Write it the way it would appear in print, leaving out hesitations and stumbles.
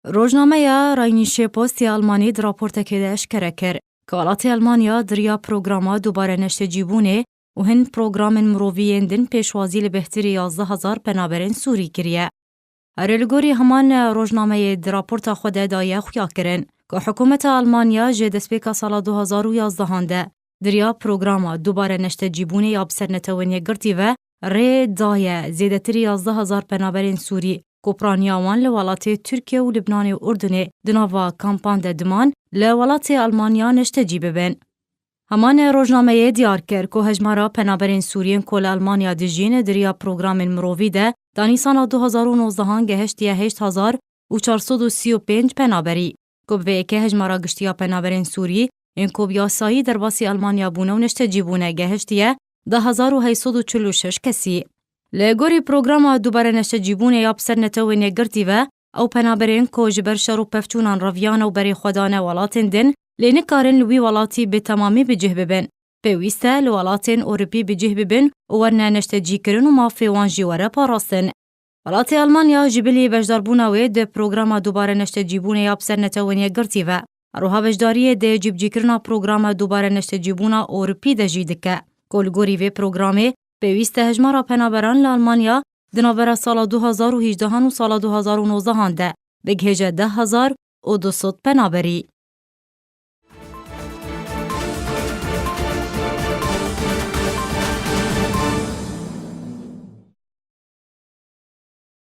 روزنامه راینیشه پستی آلمانی در راپورت که اشکره کرد که ولات آلمانیا دریا پروگراما دوباره نشته جیبونه و هن پروگرام مروویین دن پیشوازی لبهتری 11,000 پنابرین سوری کریه. ارلگوری همان روزنامه در راپورت خود دایه خویا کرن که حکومت آلمانیا جدسپیکا سال 2011 هنده دریا پروگراما دوباره نشته جیبونه یا بسرنتوینی گرتی و ری دایه زیدتری 11,000 پنابرین سوری کوپرانیاوان لولات ترکیه و لبنان و اردن دناوا کامپان دمان لولات آلمانیا نشته جیبه بین. همان روزنامه دیار کرد که هجمارا پنابرین سوریین کل آلمانیا دجین دریا پروگرام مرووی ده دانیسان 2019 گهشتیه 8,435 پنابری. که به که هجمارا گشتیا پنابرین سوری این که بیاسایی در باسی آلمانیا بونه و نشته جیبونه گهشتیه 10,846 کسی. لگوری پروگرام دوباره نشته جیبونه یا بسر نتوی نگرتی و او پنابرین که جبر شروع پفتونان رویان و بری خودانه ولاتن دن لینکارن لوی ولاتی به تمامی بجه ببن. پیوسته لولاتن اوروپی بجه ببن و ورنه نشته جی کرن و مافی وان جیواره پاراستن. ولات آلمانیا جبلی بجداربوناوی ده پروگرام دوباره نشته جیبونه یا بسر نتوی نگرتی و روها بجداری ده جیب جی کرنا پروگرام دوباره نشته جیبونه اوروپی ده جیدکه. کلگوری و پروگرامی پیوسته هجمارا پنابران لالمانیا دنابرا سال 2018 و سال 2019 ده بگهجه 10,200 پنابری.